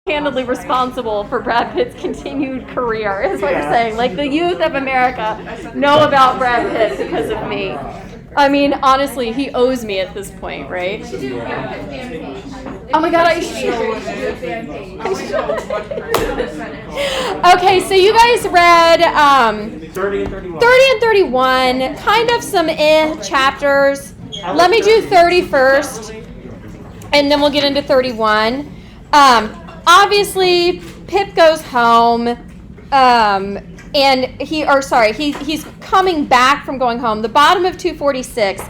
handedly responsible for Brad Pitt's continued career, is what you're saying. Like, the youth of America know about Brad Pitt because of me. I mean, honestly, he owes me at this point, right? Oh my God, I should. Okay, so you guys read 30 and 31. 30 and 31, kind of some chapters. Let me do 30 first, and then we'll get into 31. Obviously, Pip goes home, and he's coming back from going home. The bottom of 246.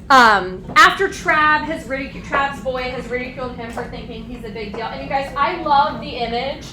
After Trab's boy has ridiculed him for thinking he's a big deal. And you guys, I love the image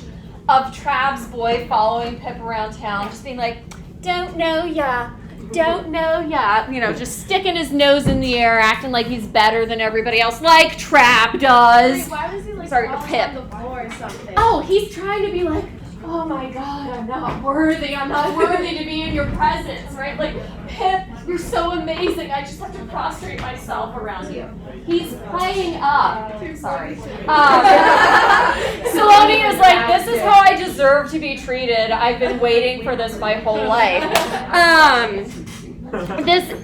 of Trab's boy following Pip around town, just being like, don't know ya, just sticking his nose in the air, acting like he's better than everybody else, like Trab does. Wait, why was he like Pip. on the floor or something? Oh, he's trying to be like, oh my God, I'm not worthy to be in your presence, right? Like, Pip, you're so amazing, I just have to prostrate myself around you. He's playing up. Sorry. Saloni is like, this is how I deserve to be treated. I've been waiting for this my whole life.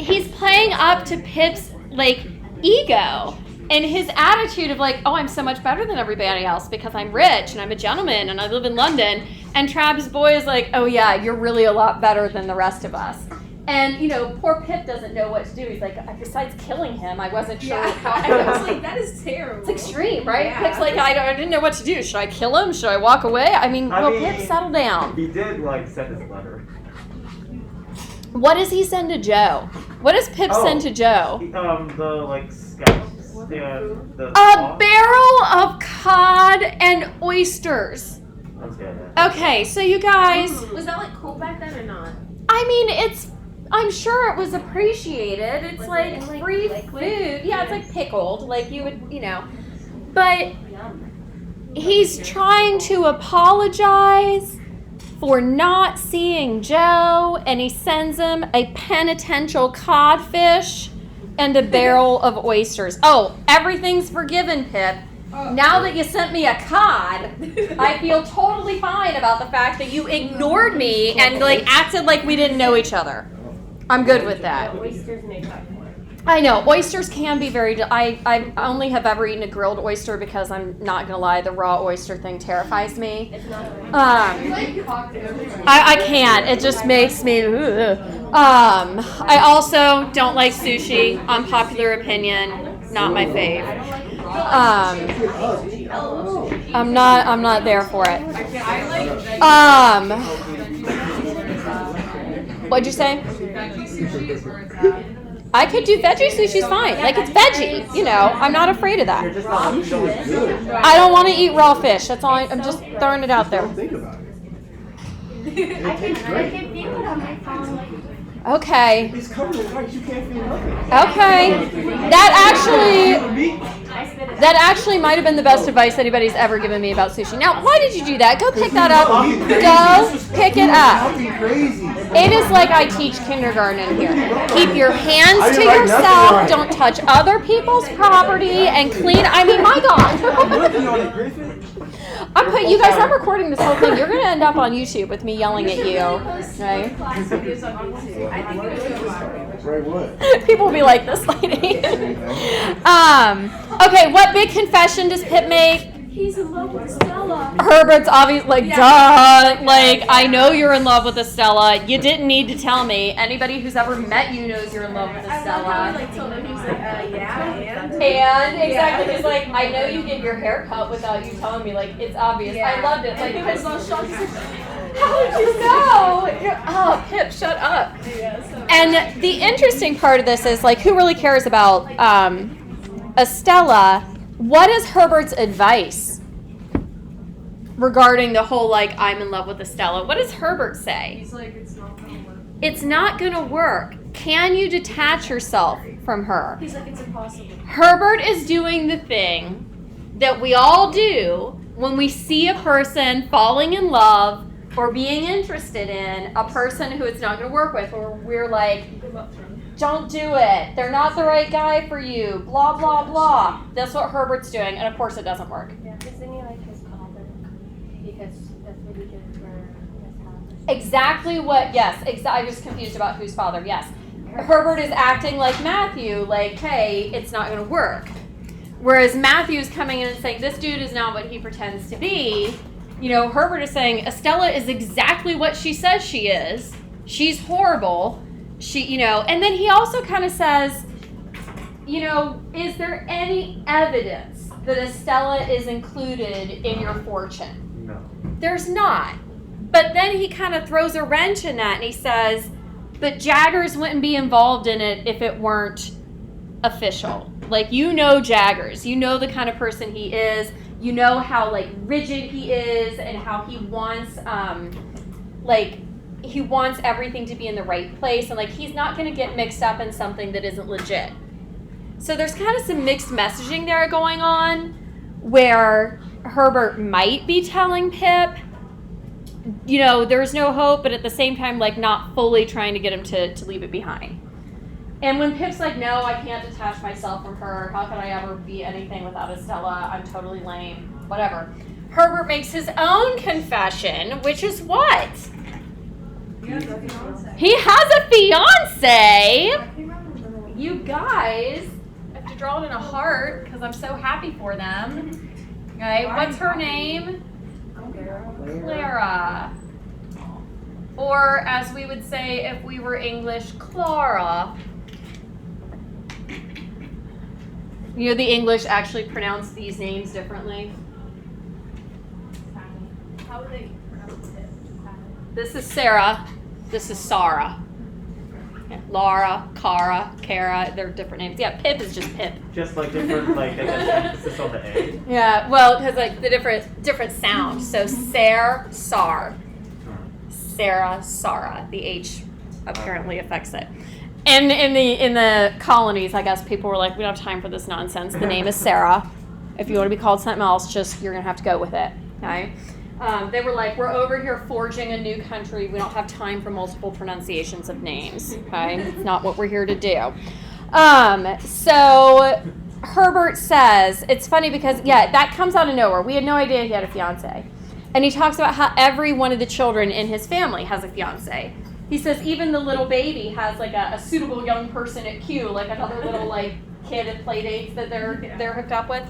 He's playing up to Pip's, like, ego. And his attitude of like, oh, I'm so much better than everybody else because I'm rich and I'm a gentleman and I live in London. And Trab's boy is like, oh yeah, you're really a lot better than the rest of us. And, poor Pip doesn't know what to do. He's like, besides killing him, I wasn't sure how. I was like, that is terrible. It's extreme, right? Yeah. Pip's like, I didn't know what to do. Should I kill him? Should I walk away? Pip, settle down. He did, send his letter. What does he send to Joe? What does Pip send to Joe? Scouts. A barrel of cod and oysters. Okay, so you guys. Was that like cool back then or not? I mean, I'm sure it was appreciated. It's like free food. Yeah, it's like pickled, like you would, But he's trying to apologize for not seeing Joe, and he sends him a penitential codfish and a barrel of oysters. Oh, everything's forgiven, Pip. Now that you sent me a cod, I feel totally fine about the fact that you ignored me and acted like we didn't know each other. I'm good with that. Oysters make up for it. I know, oysters can be very, I only have ever eaten a grilled oyster because I'm not going to lie, the raw oyster thing terrifies me. I can't, it just makes me, I also don't like sushi, unpopular opinion, not my fave. I'm not there for it. What'd you say? I could do veggie sushi's fine. Like, it's veggie, I'm not afraid of that. I don't want to eat raw fish. That's all. I'm just throwing it out there. I can feel it on my phone. Okay. He's covered in ice. You can't feel nothing. Okay. That actually might have been the best advice anybody's ever given me about sushi. Now, why did you do that? Go pick that up. Go pick it up. It is like I teach kindergarten in here. Keep your hands to yourself. Don't touch other people's property and clean. I mean, my God. I'm recording this whole thing. You're going to end up on YouTube with me yelling at you. Right? People will be like, this lady. Okay, what big confession does Pip make? He's in love with Stella. Herbert's obviously duh. Like, I know you're in love with Estella. You didn't need to tell me. Anybody who's ever met you knows you're in love with Estella. I love how he told him, he was like, yeah, and exactly, he's like, I know you get your hair cut without you telling me. Like, it's obvious. Yeah. I loved it. Like, he was all shocked. He's like, how did you know? Oh, Pip, shut up. And the interesting part of this is, like, who really cares about Estella? What is Herbert's advice regarding the whole, I'm in love with Estella? What does Herbert say? He's like, it's not going to work. It's not going to work. Can you detach yourself from her? He's like, it's impossible. Herbert is doing the thing that we all do when we see a person falling in love or being interested in a person who it's not going to work with, or we're like, don't do it. They're not the right guy for you. Blah, blah, blah. That's what Herbert's doing, and of course it doesn't work. Yeah, isn't he like his That's what he did for his house. Exactly what, yes, I was confused about whose father, yes. Herbert is acting like Matthew, like, hey, it's not going to work. Whereas Matthew's coming in and saying, this dude is not what he pretends to be. You know, Herbert is saying, Estella is exactly what she says she is. She's horrible. She, you know, and then he also kind of says, you know, is there any evidence that Estella is included in your fortune? No. There's not. But then he kind of throws a wrench in that and he says, but Jaggers wouldn't be involved in it if it weren't official. Like, you know Jaggers. You know the kind of person he is. You know how, like, rigid he is and how he wants, he wants everything to be in the right place. And, like, he's not going to get mixed up in something that isn't legit. So there's kind of some mixed messaging there going on where Herbert might be telling Pip, you know, there's no hope, but at the same time, like, not fully trying to get him to leave it behind. And when Pip's like, no, I can't detach myself from her. How could I ever be anything without Estella? I'm totally lame. Whatever. Herbert makes his own confession, which is what? He has a fiance. He has a fiance. I can't remember. You guys, I have to draw it in a heart because I'm so happy for them. Okay, what's her name? Clara. Or as we would say if we were English, Clara. You know, the English actually pronounce these names differently. How would they pronounce it? This is Sarah. This is Sarah. Yeah, Laura, Kara, they're different names. Yeah, Pip is just Pip. Just like different, like, I guess, emphasis on the A. Yeah, well, because like the different sound. So Sarah, Sarah. The H apparently affects it. And in the colonies, I guess people were like, we don't have time for this nonsense. The name is Sarah. If you want to be called something else, just you're gonna have to go with it. Okay. They were like, we're over here forging a new country. We don't have time for multiple pronunciations of names. Okay, it's not what we're here to do. So Herbert says, it's funny because, yeah, that comes out of nowhere. We had no idea he had a fiance. And he talks about how every one of the children in his family has a fiance. He says even the little baby has like a suitable young person at Q, like another little like kid at play dates that they're hooked up with.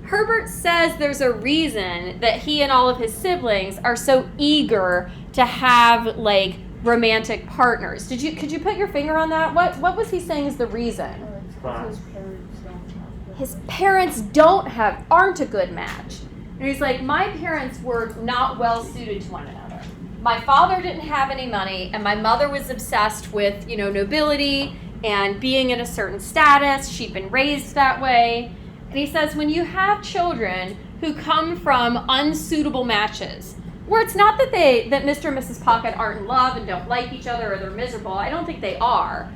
Herbert says there's a reason that he and all of his siblings are so eager to have like romantic partners. Could you put your finger on that? What was he saying is the reason? His parents aren't a good match. And he's like, my parents were not well suited to one another. My father didn't have any money, and my mother was obsessed with, you know, nobility and being in a certain status. She'd been raised that way. And he says, when you have children who come from unsuitable matches, where it's not that Mr. and Mrs. Pocket aren't in love and don't like each other or they're miserable. I don't think they are.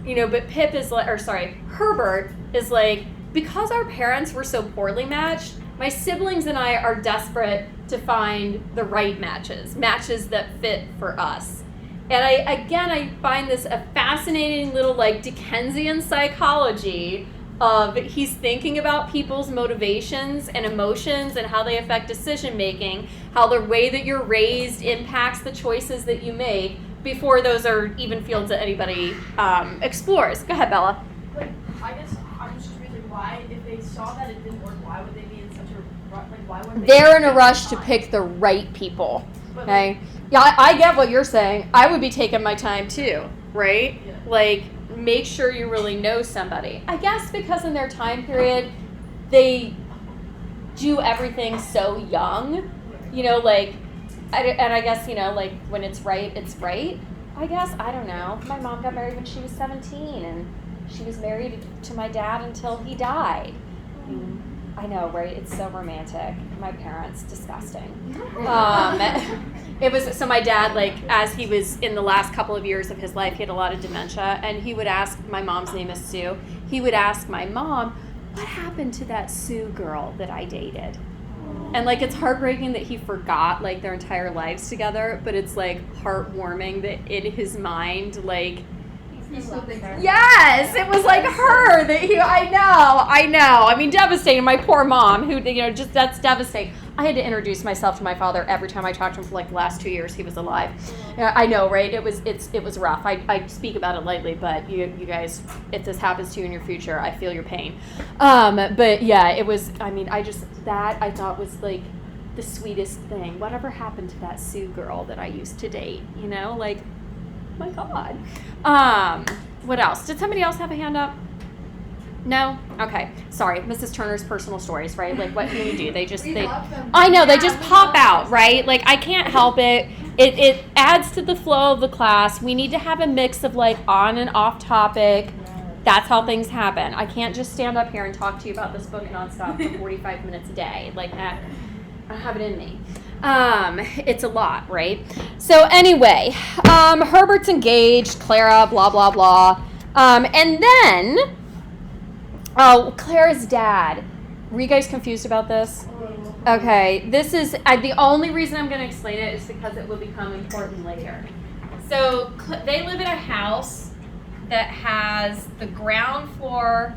You know, but Herbert is like, because our parents were so poorly matched, my siblings and I are desperate to find the right matches that fit for us. And I find this a fascinating little like Dickensian psychology of he's thinking about people's motivations and emotions and how they affect decision making, how the way that you're raised impacts the choices that you make before those are even fields that anybody explores. Go ahead, Bella. Like, I guess I'm just realizing why, if they saw that it didn't work, why would they be in such a rush? Like, why wouldn't they? They're in a rush to pick the right people. Okay. Yeah, I get what you're saying. I would be taking my time too, right? Yeah. Like, make sure you really know somebody. I guess because in their time period, they do everything so young, you know, like, and I guess, you know, like, when it's right, it's right. I guess, I don't know. My mom got married when she was 17, and she was married to my dad until he died. I know, right? It's so romantic. My parents, disgusting. It was, so my dad, like, as he was in the last couple of years of his life, he had a lot of dementia, and he would ask, my mom's name is Sue, he would ask my mom, what happened to that Sue girl that I dated? And, like, it's heartbreaking that he forgot, like, their entire lives together, but it's, like, heartwarming that in his mind, like, He still thinks Yes, it was like her that I know. I mean, devastating. My poor mom, who, just that's devastating. I had to introduce myself to my father every time I talked to him for like the last 2 years he was alive. I know, right? It was rough. I speak about it lightly, but you guys, if this happens to you in your future, I feel your pain. But yeah, it was. I mean, I thought was like the sweetest thing. Whatever happened to that Sue girl that I used to date? Like, my God. What else? Did somebody else have a hand up? No? Okay. Sorry. Mrs. Turner's personal stories, right? Like, what can you do? They I know, they just pop out, right? Like, I can't help it. It adds to the flow of the class. We need to have a mix of, like, on and off topic. That's how things happen. I can't just stand up here and talk to you about this book nonstop for 45 minutes a day. Like that, I have it in me. It's a lot, right? So anyway, Herbert's engaged, Clara, blah, blah, blah. And then, Clara's dad. Were you guys confused about this? Okay, this is, the only reason I'm going to explain it is because it will become important later. So they live in a house that has the ground floor,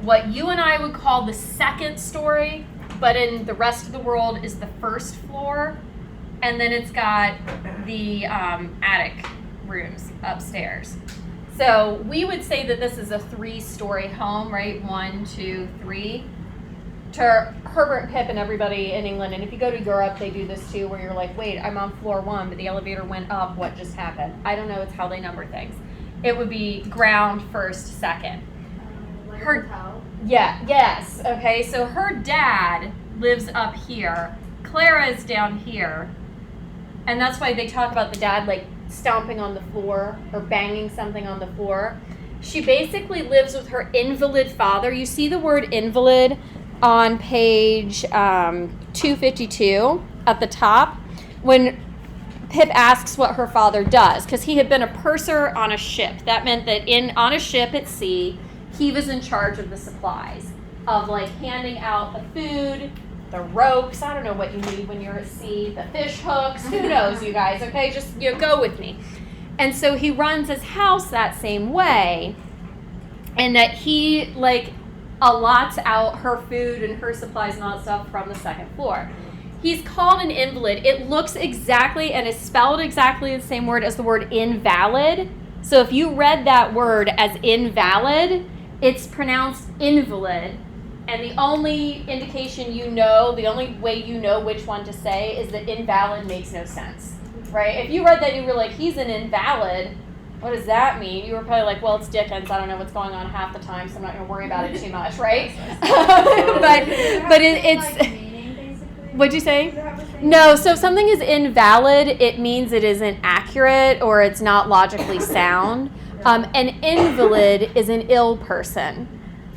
what you and I would call the second story, but in the rest of the world is the first floor, and then it's got the attic rooms upstairs. So we would say that this is a 3-story home, right? 1, 2, 3. To Herbert and Pip and everybody in England, and if you go to Europe, they do this too, where you're like, wait, I'm on floor 1, but the elevator went up, what just happened? I don't know, it's how they number things. It would be ground, first, second. Like Her- a hotel. Yeah, yes, okay, so her dad lives up here, Clara is down here, and that's why they talk about the dad like stomping on the floor or banging something on the floor. She basically lives with her invalid father. You see the word invalid on page 252 at the top when Pip asks what her father does, because he had been a purser on a ship. That meant that on a ship at sea, he was in charge of the supplies, of like handing out the food, the ropes, I don't know what you need when you're at sea, the fish hooks, who knows, you guys, okay? Just go with me. And so he runs his house that same way, and that he like allots out her food and her supplies and all that stuff from the second floor. He's called an invalid. It looks exactly and is spelled exactly the same word as the word invalid. So if you read that word as invalid, it's pronounced invalid. And the only indication the only way you know which one to say is that invalid makes no sense, right? If you read that, you were like, he's an invalid. What does that mean? You were probably like, well, it's Dickens. I don't know what's going on half the time, so I'm not going to worry about it too much, right? but it's... What'd you say? No, so if something is invalid, it means it isn't accurate or it's not logically sound. An invalid is an ill person.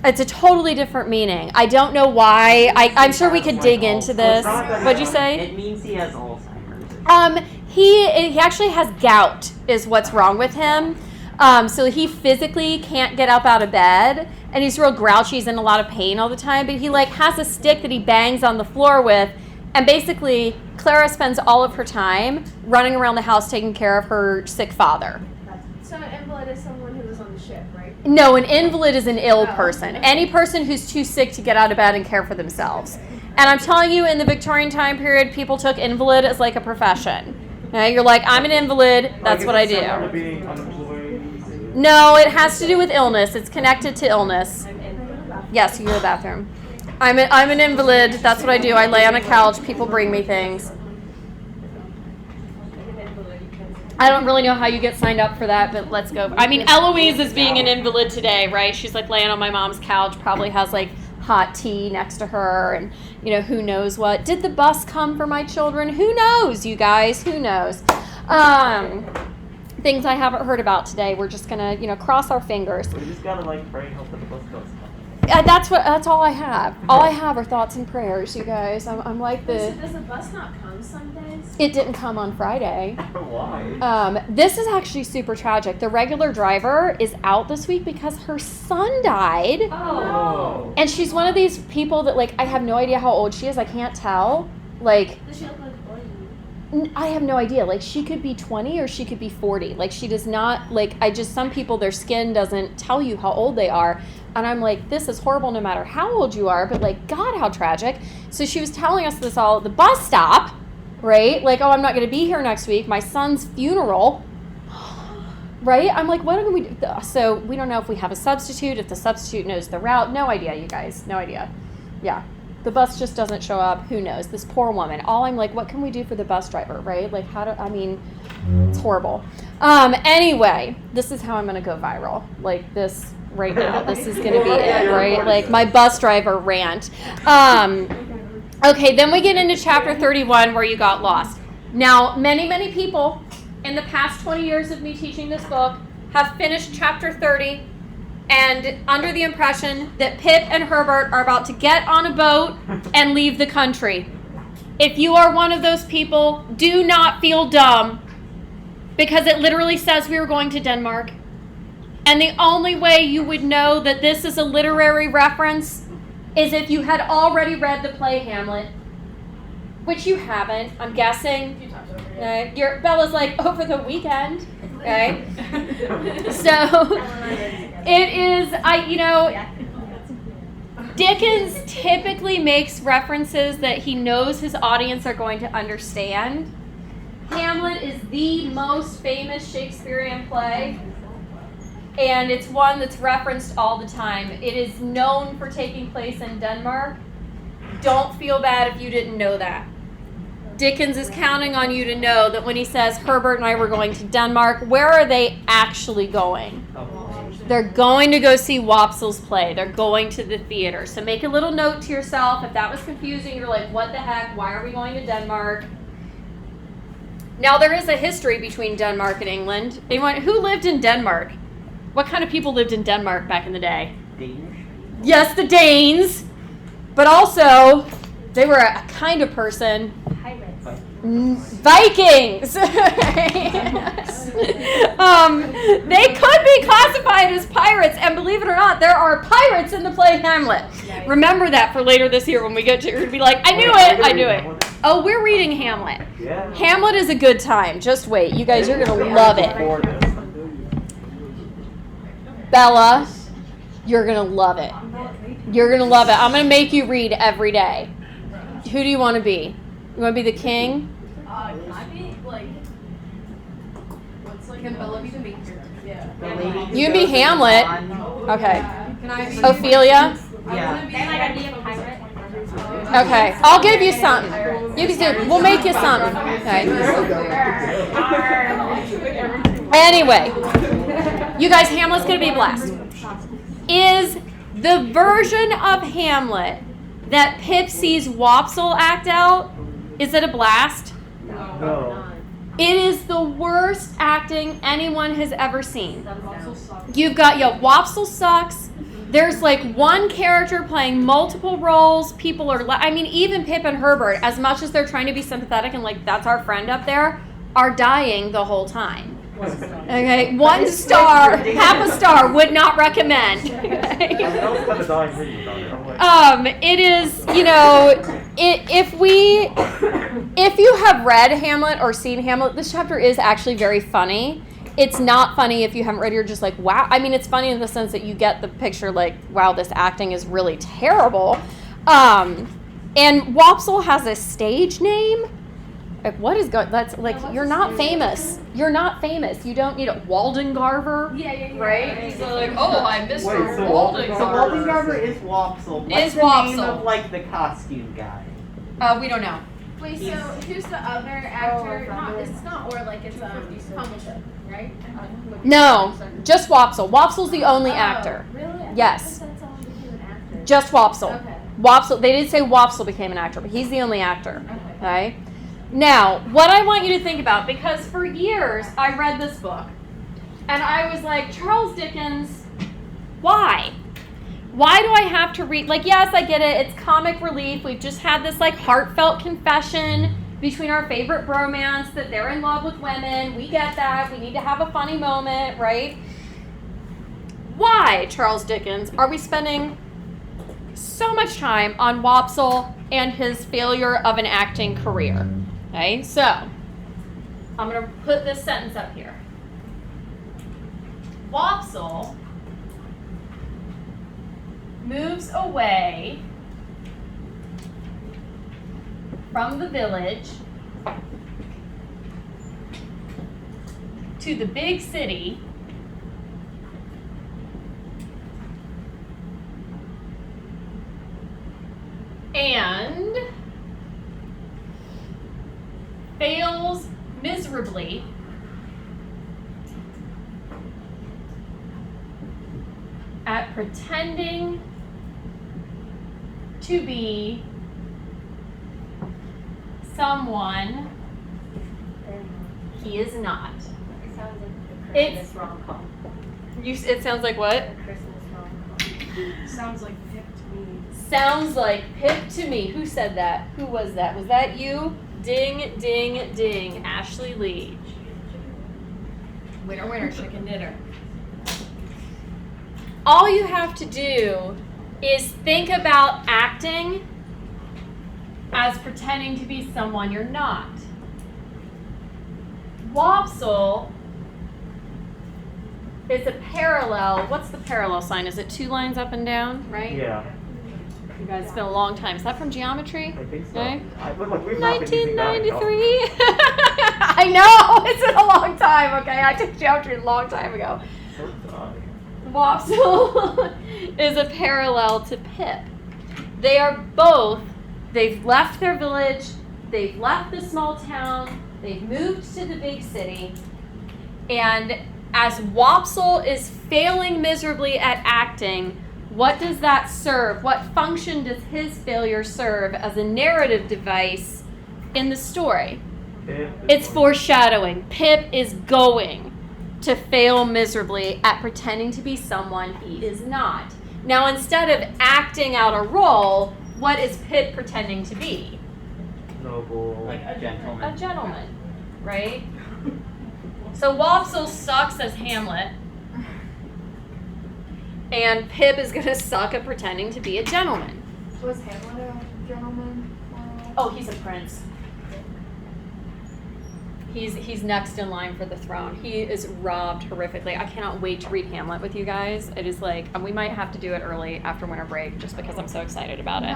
It's a totally different meaning. I don't know why. I'm sure we could dig into this. What'd you say? It means he has Alzheimer's. He actually has gout is what's wrong with him. So he physically can't get up out of bed, and he's real grouchy. He's in a lot of pain all the time, but he like has a stick that he bangs on the floor with, and basically Clara spends all of her time running around the house taking care of her sick father. So an invalid is someone who was on the ship, right? No, an invalid is an ill person. Any person who's too sick to get out of bed and care for themselves. And I'm telling you, in the Victorian time period, people took invalid as like a profession. Okay? You're like, I'm an invalid, that's what I do. No, it has to do with illness. It's connected to illness. Yes, you go to the bathroom. I'm an invalid, that's what I do. I lay on a couch, people bring me things. I don't really know how you get signed up for that, but let's go. I mean, Eloise is being an invalid today, right? She's like laying on my mom's couch, probably has like hot tea next to her, and who knows what. Did the bus come for my children? Who knows, you guys? Who knows? Things I haven't heard about today. We're just gonna, cross our fingers. We just gotta pray and hope that the bus goes. That's all I have. All I have are thoughts and prayers, you guys. I'm like So does the bus not come some days? It didn't come on Friday. Why? This is actually super tragic. The regular driver is out this week because her son died. Oh. And she's one of these people that, I have no idea how old she is. I can't tell. Does she look like a boy? I have no idea. Like, she could be 20 or she could be 40. Like, she does not, like, some people, their skin doesn't tell you how old they are. And I'm like, this is horrible no matter how old you are, but like, God, how tragic. So she was telling us this all at the bus stop, right? Like, oh, I'm not going to be here next week. My son's funeral, right? I'm like, what are we do? So we don't know if we have a substitute, if the substitute knows the route. No idea, you guys. No idea. Yeah. The bus just doesn't show up. Who knows? This poor woman. All I'm like, what can we do for the bus driver, right? Like, it's horrible. Anyway, this is how I'm going to go viral. Like, this right now. This is going to be it, right? Like, my bus driver rant. Okay, then we get into chapter 31 where you got lost. Now, many people in the past 20 years of me teaching this book have finished chapter 30 and under the impression that Pip and Herbert are about to get on a boat and leave the country. If you are one of those people, do not feel dumb, because it literally says we were going to Denmark. And the only way you would know that this is a literary reference is if you had already read the play Hamlet, which you haven't, I'm guessing. Bella's like, over the weekend. Okay. So it is, Dickens typically makes references that he knows his audience are going to understand. Hamlet is the most famous Shakespearean play, and it's one that's referenced all the time. It is known for taking place in Denmark. Don't feel bad if you didn't know that. Dickens is counting on you to know that when he says Herbert and I were going to Denmark, where are they actually going? They're going to go see Wopsel's play. They're going to the theater. So make a little note to yourself. If that was confusing, you're like, what the heck? Why are we going to Denmark? Now, there is a history between Denmark and England. Anyone who lived in Denmark? What kind of people lived in Denmark back in the day? Danish. Yes, the Danes. But also, they were a kind of person. Vikings. They could be classified as pirates, and believe it or not, there are pirates in the play Hamlet. Remember that for later this year when we get to, you're gonna be like, I knew it. Oh, we're reading Hamlet. Yeah. Hamlet is a good time. Just wait, you guys, you're gonna love it. Bella, you're gonna love it. You're gonna love it. I'm gonna make you read every day. Who do you want to be? You want to be the king? Can I be, like, what's, like, can Bella be the main character? Yeah. You can be Hamlet. Okay. Can I be Ophelia? Yeah. Can I be a pirate? Okay. I'll give you something. You can do. We'll make you something. Okay. Anyway, you guys, Hamlet's gonna be a blast. Is the version of Hamlet that Pip sees Wopsle act out, is it a blast? No. It is the worst acting anyone has ever seen. You've got, Wopsle sucks. There's like one character playing multiple roles. People are, even Pip and Herbert, as much as they're trying to be sympathetic and like, that's our friend up there, are dying the whole time. Okay, 1 star, half a star, would not recommend. Okay? I was kind of dying reading about it. I'm like, It is, if you have read Hamlet or seen Hamlet, this chapter is actually very funny. It's not funny if you haven't read it, you're just like, wow. I mean, it's funny in the sense that you get the picture like, wow, this acting is really terrible. And Wopsle has a stage name. Like, what is going, that's like, you're not famous. You're not famous. You don't need it. Waldengarver. Yeah. Right? So like, oh, I'm Mr. Wait, so Waldengarver. So Waldengarver is Wopsle. What's Is the name Wopsle. of, like, the costume guy? We don't know. Wait, so who's the other actor? It's not, or like it's Hamilton, right? No, just Wopsle. Wopsle's the only actor. Really? Yes. I thought someone became an actor. Just Wopsle. Okay. Wopsle, they did say Wopsle became an actor, but he's the only actor. Okay? Now, what I want you to think about, because for years I read this book, and I was like, Charles Dickens, why? Why do I have to read? Like, yes, I get it. It's comic relief. We've just had this, like, heartfelt confession between our favorite bromance that they're in love with women. We get that. We need to have a funny moment, right? Why, Charles Dickens, are we spending so much time on Wopsle and his failure of an acting career? Okay, so I'm going to put this sentence up here. Wopsle moves away from the village to the big city and fails miserably at pretending to be someone he is not. It sounds like a It's- Christmas rom-com. It sounds like what? A Christmas rom-com. Sounds like Pip to me. Sounds like Pip to me. Who said that? Who was that? Was that you? Ding, ding, ding. Ashley Lee. Winner, winner, chicken dinner. All you have to do is think about acting as pretending to be someone you're not. Wopsle is a parallel. What's the parallel sign? Is it 2 lines up and down, right? Yeah, You guys, it's been a long time. Is that from geometry? I think so. Okay. Look, we've not been using that in 1993. I know, it's been a long time, okay? I took geometry a long time ago. So dry. Wopsle is a parallel to Pip. They are both, they've left their village, they've left the small town, they've moved to the big city, and as Wopsle is failing miserably at acting, what does that serve? What function does his failure serve as a narrative device in the story? It's foreshadowing. Pip is going to fail miserably at pretending to be someone he is not. Now, instead of acting out a role, what is Pip pretending to be? Noble. Like a gentleman. A gentleman, right? So Wopsle sucks as Hamlet, and Pip is going to suck at pretending to be a gentleman. Was Hamlet a gentleman? Oh, he's a prince. He's next in line for the throne. He is robbed horrifically. I cannot wait to read Hamlet with you guys. It is like, and we might have to do it early after winter break just because I'm so excited about it.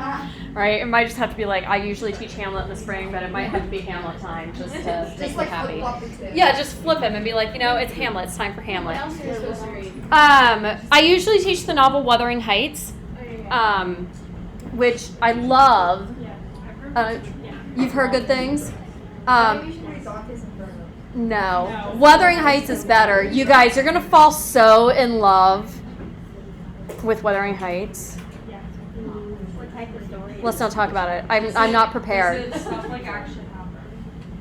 Right? It might just have to be like, I usually teach Hamlet in the spring, but it might have to be Hamlet time just to make me happy. Yeah, just flip him and be like, it's Hamlet. It's time for Hamlet. What else are you supposed to read? I usually teach the novel Wuthering Heights, which I love. You've heard good things? No. Wuthering Heights is better. You guys, you're going to fall so in love with Wuthering Heights. What type of story? Let's not talk about it. I'm not prepared. Is it stuff like actually happen?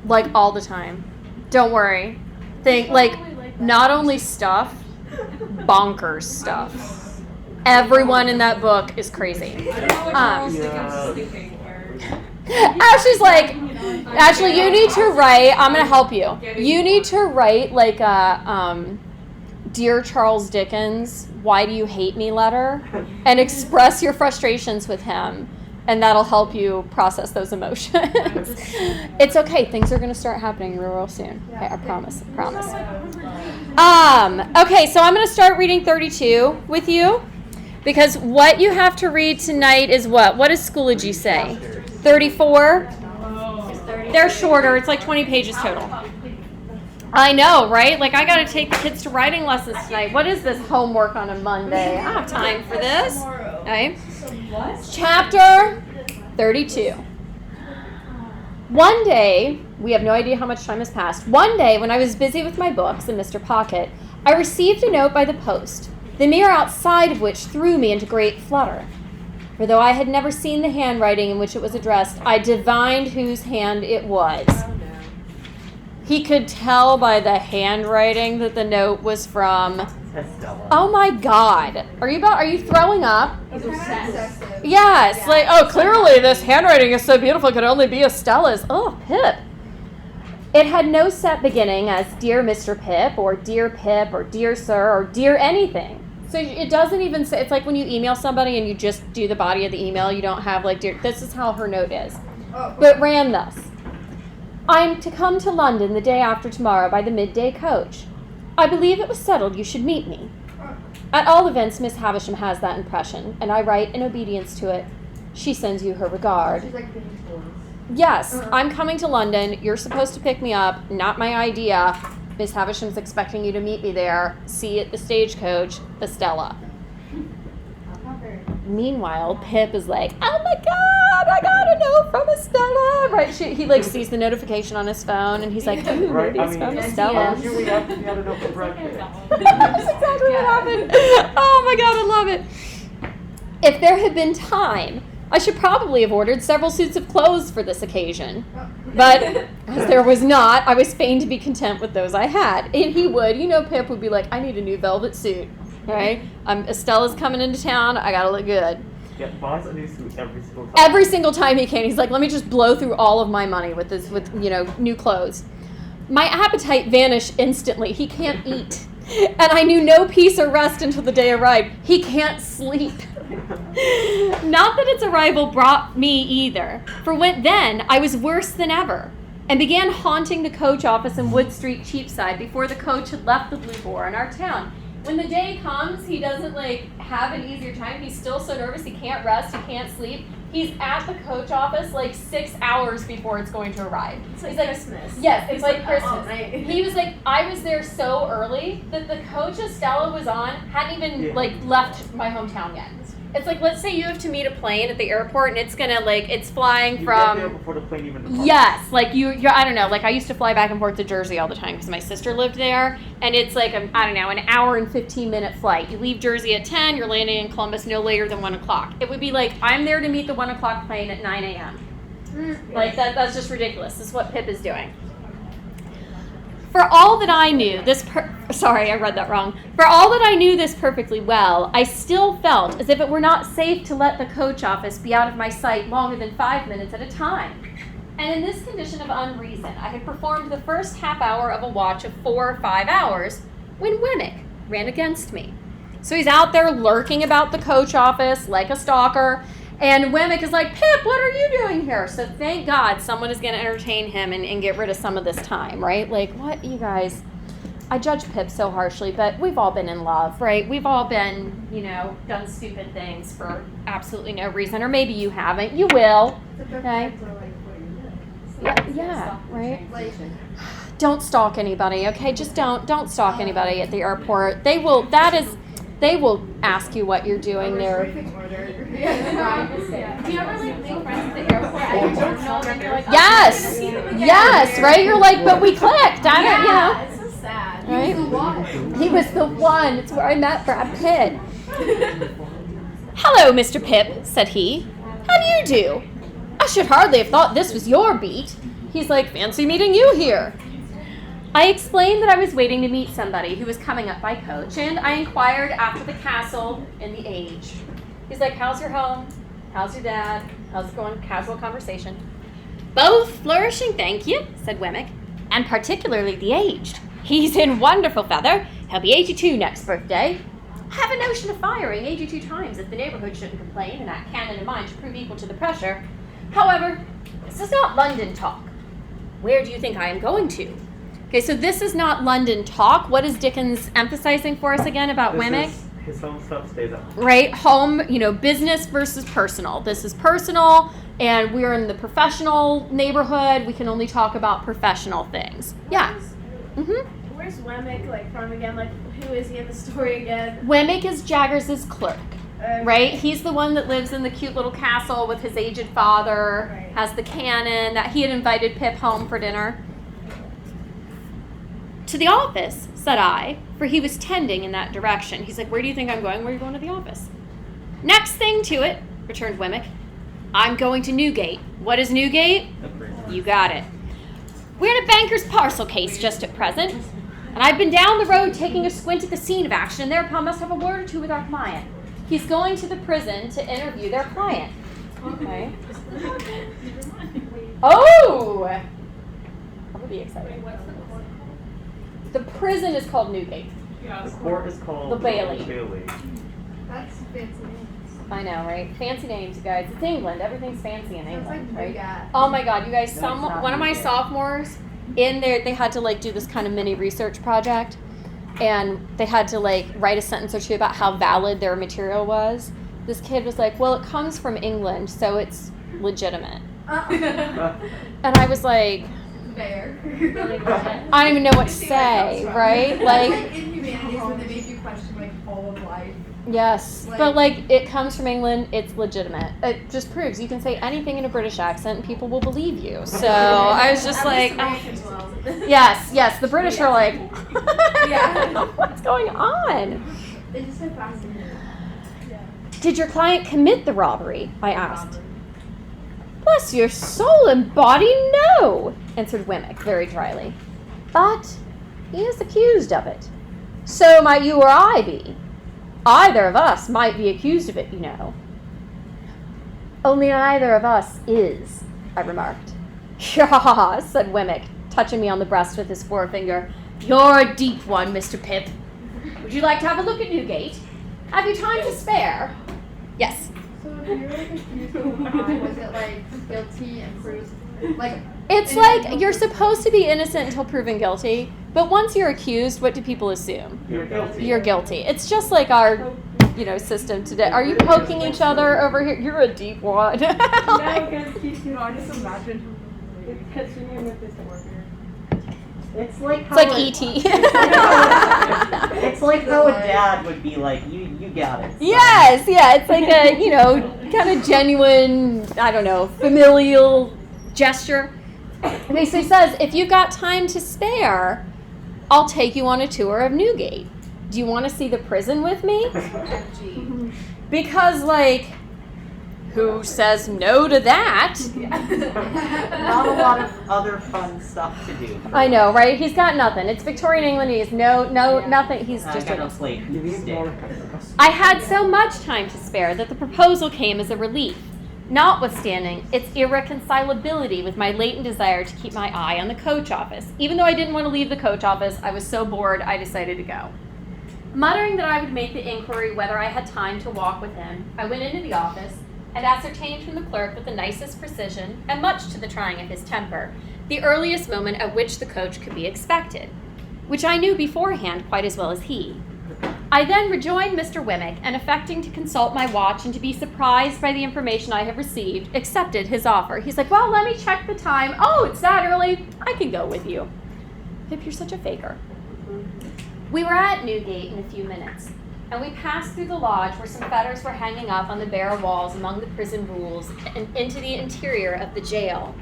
Like all the time. Don't worry. Think like not only stuff, bonkers stuff. Everyone in that book is crazy. I don't know what girls think I'm sleeping. Ashley's like, Ashley, you need to write. I'm gonna help you. You need to write like a Dear Charles Dickens, why do you hate me letter, and express your frustrations with him, and that'll help you process those emotions. It's okay. Things are gonna start happening real soon. Okay, I promise. I promise. Okay, so I'm gonna start reading 32 with you. Because what you have to read tonight is what? What does Schoology say? 34? They're shorter. It's like 20 pages total. I know, right? Like, I got to take the kids to writing lessons tonight. What is this homework on a Monday? I don't have time for this. Okay. Chapter 32. One day, we have no idea how much time has passed. One day, when I was busy with my books and Mr. Pocket, I received a note by the post, the mere outside of which threw me into great flutter. For though I had never seen the handwriting in which it was addressed, I divined whose hand it was. He could tell by the handwriting that the note was from... Estella. Oh my God. Are you throwing up? Obsessed. Yes. Like, oh, clearly this handwriting is so beautiful it could only be Estella's. Oh, Pip. It had no set beginning as Dear Mr. Pip, or Dear Pip, or Dear Sir, or Dear anything. So it doesn't even say, it's like when you email somebody and you just do the body of the email, you don't have like, Dear, this is how her note is. But ran thus. I'm to come to London the day after tomorrow by the midday coach. I believe it was settled you should meet me. At all events, Miss Havisham has that impression, and I write in obedience to it. She sends you her regard. She's like being forced. Yes, I'm coming to London. You're supposed to pick me up. Not my idea. Miss Havisham's expecting you to meet me there. See you at the stagecoach, Estella. Meanwhile, Pip is like, oh my God, I got a note from Estella. Right? He like sees the notification on his phone, and he's like, ooh, Right, maybe it's from yes, Estella. yes. Usually after you had a note from Brad Pitt. That's exactly what happened. Oh my God, I love it. If there had been time, I should probably have ordered several suits of clothes for this occasion. But as there was not, I was fain to be content with those I had. And he would, Pip would be like, I need a new velvet suit. Right? Estella's coming into town. I gotta look good. Yeah, buys a new suit every single time. Every single time he can, he's like, let me just blow through all of my money with new clothes. My appetite vanished instantly. He can't eat. And I knew no peace or rest until the day arrived. He can't sleep. Not that its arrival brought me either, for then I was worse than ever, and began haunting the coach office in Wood Street, Cheapside, before the coach had left the Blue Boar in our town. When the day comes, he doesn't have an easier time. He's still so nervous. He can't rest. He can't sleep. He's at the coach office 6 hours before it's going to arrive. It's like He's Christmas. Yes, it's like all Christmas. night. He was like, I was there so early that the coach Estella was on hadn't even left my hometown yet. It's like, let's say you have to meet a plane at the airport and it's gonna it's flying You from. get there before the plane even departs. Yes, you're I don't know, I used to fly back and forth to Jersey all the time because my sister lived there, and it's an hour and 15-minute flight. You leave Jersey at 10, you're landing in Columbus no later than 1 o'clock. It would be I'm there to meet the 1 o'clock plane at 9 a.m. That's just ridiculous. This is what Pip is doing. For all that I knew sorry, I read that wrong. For all that I knew this perfectly well, I still felt as if it were not safe to let the coach office be out of my sight longer than 5 minutes at a time. And in this condition of unreason, I had performed the first half hour of a watch of 4 or 5 hours when Wemmick ran against me. So he's out there lurking about the coach office like a stalker, and Wemmick is like, Pip, what are you doing here? So thank God someone is going to entertain him and get rid of some of this time, right? What, you guys? I judge Pip so harshly, but we've all been in love, right? We've all been, done stupid things for absolutely no reason, or maybe you haven't. You will. Okay? Yeah, right? Don't stalk anybody, okay? Just don't stalk anybody at the airport. They will ask you what you're doing there. Do you ever make friends at the airport and you don't know them? You're like, oh, Yes, I see them again. yes, right? You're like, but we clicked. I don't, It's so sad. Right? He was the one. It's where I met Brad Pitt. Hello, Mr. Pip, said he. How do you do? I should hardly have thought this was your beat. He's like, fancy meeting you here. I explained that I was waiting to meet somebody who was coming up by coach, and I inquired after the castle and the age. He's like, how's your home? How's your dad? How's it going? Casual conversation. Both flourishing, thank you, said Wemmick, and particularly the aged. He's in wonderful feather. He'll be 82 next birthday. I have a notion of firing 82 times if the neighborhood shouldn't complain, and that cannon of mine should prove equal to the pressure. However, this is not London talk. Where do you think I am going to? Okay, so this is not London talk. What is Dickens emphasizing for us again about Wemmick? His home stuff stays at home. Right, home, business versus personal. This is personal, and we're in the professional neighborhood. We can only talk about professional things. Yeah. Where's Wemmick from again? Who is he in the story again? Wemmick is Jaggers' clerk. Right? He's the one that lives in the cute little castle with his aged father, Right. has the cannon, that he had invited Pip home for dinner. To the office, said I, for he was tending in that direction. He's like, where do you think I'm going? Where are you going to the office? Next thing to it, returned Wemmick. I'm going to Newgate. What is Newgate? You got it. We're in a banker's parcel case just at present, and I've been down the road taking a squint at the scene of action, and thereon must have a word or two with our client. He's going to the prison to interview their client. Okay. Oh! That would be exciting. The prison is called Newgate. The court is called The Bailey. That's fancy names. I know, right? Fancy names, you guys. It's England. Everything's fancy in Sounds like England, right? nougat. Oh my God, you guys! No, it's not One of my nougat. sophomores in there, they had to like do this kind of mini research project, and they had to like write a sentence or two about how valid their material was. This kid was like, "Well, it comes from England, so it's legitimate," and I was like, Fair. I don't even know what to say, right? It's Like, like in humanities when they make you question like all of life. yes, but like it comes from England, it's legitimate. It just proves you can say anything in a British accent and people will believe you. So I was just At like, least Americans will. yes, the British are like, Yeah. what's going on? They just have fascinating. Did your client commit the robbery? I asked. Bless your soul and body, no, answered Wemmick very dryly. But he is accused of it. So might you or I be. Either of us might be accused of it, you know. Only neither of us is, I remarked. Yah, said Wemmick, touching me on the breast with his forefinger. You're a deep one, Mr. Pip. Would you like to have a look at Newgate? Have you time to spare? Yes. So if you're like accused of a crime, was it like guilty and proved? Like It's like you're supposed to be innocent until proven guilty, but once you're accused, what do people assume? You're guilty. You're guilty. It's just like our, system today. Are you poking each other over here? You're a deep one. No, because she's no, I just imagine. because she knew with this worker. It's like It's how like a- E.T. It's like how a dad would be like, you got it. son." Yes, yeah, it's like a, kind of genuine, I don't know, familial gesture. Okay, so he says, if you've got time to spare, I'll take you on a tour of Newgate. Do you want to see the prison with me? MG. Because, like, who says no to that? Not a lot of other fun stuff to do. I know, right? He's got nothing. It's Victorian England. He has nothing. He's I just gotta doing play You need stick. more. I had so much time to spare that the proposal came as a relief, notwithstanding its irreconcilability with my latent desire to keep my eye on the coach office. Even though I didn't want to leave the coach office, I was so bored I decided to go. Muttering that I would make the inquiry whether I had time to walk with him, I went into the office and ascertained from the clerk with the nicest precision, and much to the trying of his temper, the earliest moment at which the coach could be expected, which I knew beforehand quite as well as he. I then rejoined Mr. Wemmick, and affecting to consult my watch and to be surprised by the information I have received, accepted his offer. He's like, well, let me check the time. Oh, it's that early. I can go with you. Pip, you're such a faker. We were at Newgate in a few minutes, and we passed through the lodge where some fetters were hanging up on the bare walls among the prison rules and into the interior of the jail.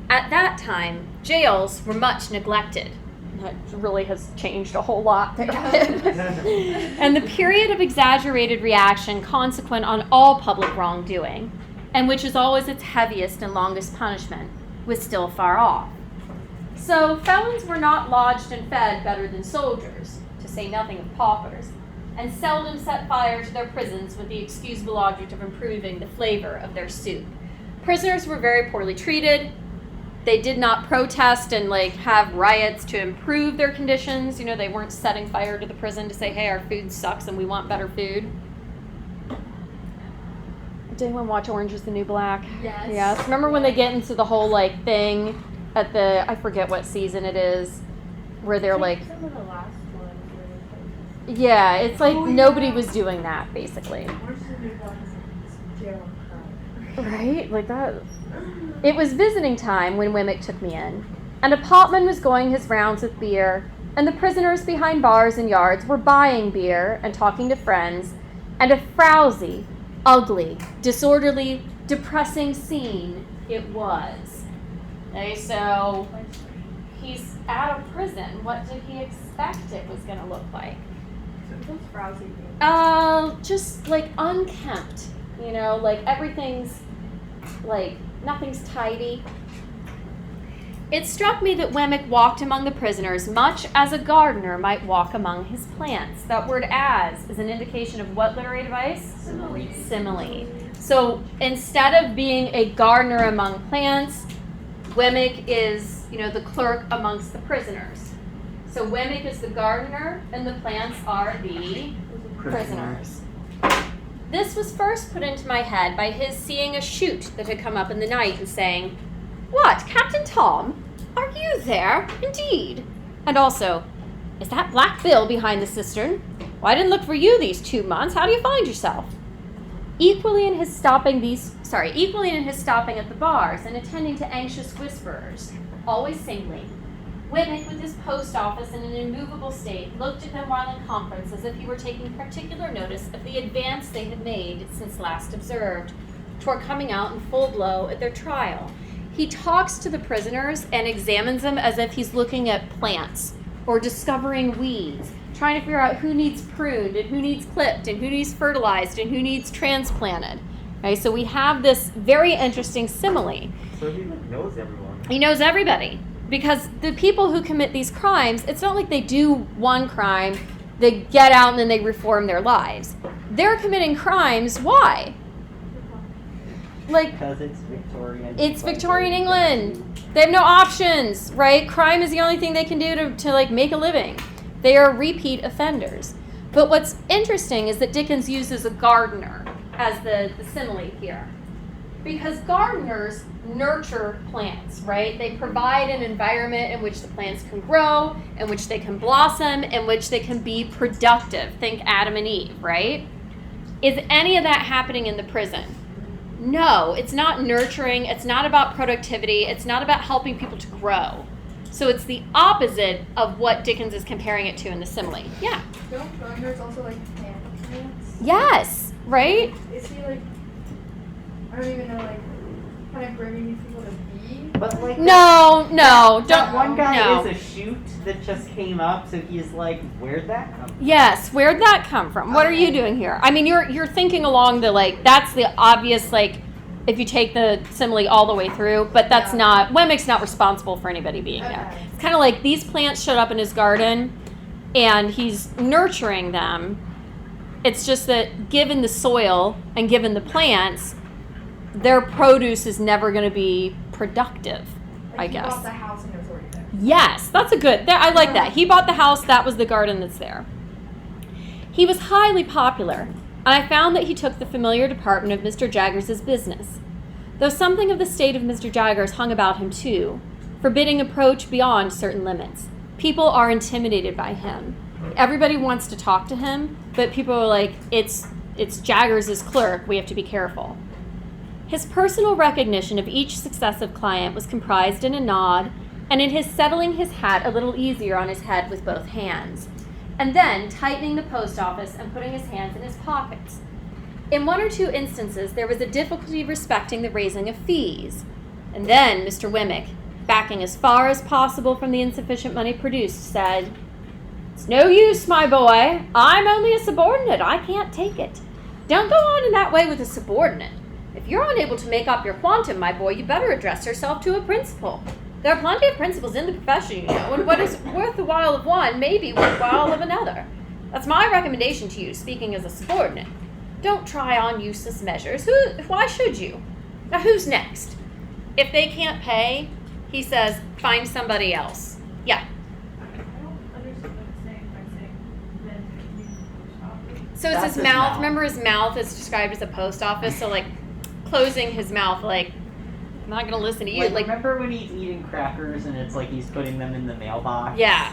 At that time, jails were much neglected. That really has changed a whole lot there. And the period of exaggerated reaction consequent on all public wrongdoing, and which is always its heaviest and longest punishment, was still far off. So felons were not lodged and fed better than soldiers, to say nothing of paupers, and seldom set fire to their prisons with the excusable object of improving the flavor of their soup. Prisoners were very poorly treated. They did not protest and have riots to improve their conditions. They weren't setting fire to the prison to say, hey, our food sucks and we want better food. Did anyone watch Orange is the New Black? Yes. Remember when they get into the whole thing at I forget what season it is, where they're Some of the last ones were yeah, it's nobody was doing that basically. Right? Like that. It was visiting time when Wemmick took me in, and a potman was going his rounds with beer, and the prisoners behind bars and yards were buying beer and talking to friends, and a frowsy, ugly, disorderly, depressing scene it was. Okay, so he's out of prison. What did he expect it was going to look like? What's frowsy? Just unkempt. Everything's nothing's tidy. It struck me that Wemmick walked among the prisoners much as a gardener might walk among his plants. That word "as" is an indication of what literary device? Simile. So instead of being a gardener among plants, Wemmick is, the clerk amongst the prisoners. So Wemmick is the gardener, and the plants are the prisoners. This was first put into my head by his seeing a chute that had come up in the night and saying, "What, Captain Tom? Are you there? Indeed." And also, "Is that Black Bill behind the cistern? Well, I didn't look for you these 2 months. How do you find yourself?" Equally in his stopping at the bars and attending to anxious whisperers, always singly, Wemmick, with his post office in an immovable state, looked at them while in conference as if he were taking particular notice of the advance they had made since last observed, toward coming out in full blow at their trial. He talks to the prisoners and examines them as if he's looking at plants or discovering weeds, trying to figure out who needs pruned and who needs clipped and who needs fertilized and who needs transplanted. Okay, so we have this very interesting simile. So he knows everyone. He knows everybody. Because the people who commit these crimes, it's not like they do one crime, they get out and then they reform their lives. They're committing crimes. Why? Like, Because it's Victorian. it's Victorian England. They have no options, right? Crime is the only thing they can do to like make a living. They are repeat offenders. But what's interesting is that Dickens uses a gardener as the simile here. Because gardeners nurture plants, right? They provide an environment in which the plants can grow, in which they can blossom, in which they can be productive. Think Adam and Eve, right? Is any of that happening in the prison? No, it's not nurturing. It's not about productivity. It's not about helping people to grow. So it's the opposite of what Dickens is comparing it to in the simile. Yeah. Don't gardeners also like plant plants? Yes, right? Is he like, I don't even know, like, kind of bringing these people to be? But like No, that don't. one guy no. is a shoot that just came up, so he's like, where'd that come from? Yes, where'd that come from? What are you doing here? I mean, you're thinking along the, like, that's the obvious, like, if you take the simile all the way through, but that's not, Wemmick's not responsible for anybody being there. Okay. It's kind of like these plants showed up in his garden, and he's nurturing them. It's just that given the soil and given the plants, their produce is never going to be productive, I He guess. bought the house and it was already there. Yes, that's a good. I like that. He bought the house. That was the garden that's there. He was highly popular, and I found that he took the familiar department of Mr. Jaggers's business. Though something of the state of Mr. Jaggers hung about him too, forbidding approach beyond certain limits. People are intimidated by him. Everybody wants to talk to him, but people are like, it's Jaggers's clerk. We have to be careful. His personal recognition of each successive client was comprised in a nod and in his settling his hat a little easier on his head with both hands, and then tightening the post office and putting his hands in his pockets. In one or two instances, there was a difficulty respecting the raising of fees. And then Mr. Wemmick, backing as far as possible from the insufficient money produced, said, "It's no use, my boy. I'm only a subordinate. I can't take it. Don't go on in that way with a subordinate. If you're unable to make up your quantum, my boy, you better address yourself to a principal. There are plenty of principals in the profession, you know, and what is worth the while of one may be worth the while of another. That's my recommendation to you, speaking as a subordinate. Don't try on useless measures. Why should you? Now, who's next? If they can't pay," he says, "find somebody else." Yeah. I don't understand what it's saying by saying then use the post office. So it's That's his his mouth. mouth. Remember, his mouth is described as a post office. So, like, closing his mouth, like, I'm not going to listen to you. Like, Like, remember when he's eating crackers and it's like he's putting them in the mailbox? yeah.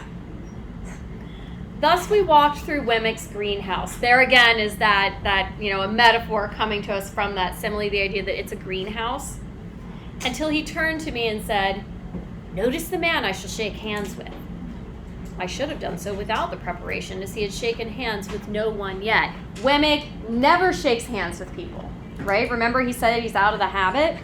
Thus we walked through Wemmick's greenhouse. There again is that a metaphor coming to us from that simile, the idea that it's a greenhouse. Until he turned to me and said, "Notice the man I shall shake hands with." I should have done so without the preparation, as he had shaken hands with no one yet. Wemmick never shakes hands with people, right? Remember he said he's out of the habit?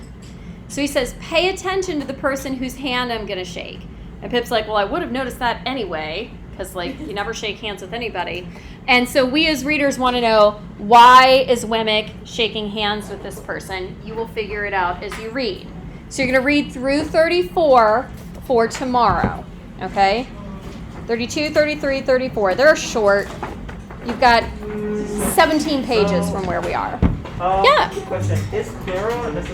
So he says, "Pay attention to the person whose hand I'm going to shake." And Pip's like, "Well, I would have noticed that anyway, because, like, you never shake hands with anybody." And so we as readers want to know, why is Wemmick shaking hands with this person? You will figure it out as you read. So you're going to read through 34 for tomorrow, okay? 32, 33, 34. They're short. You've got 17 pages from where we are. Yeah. Question. Is Clara, this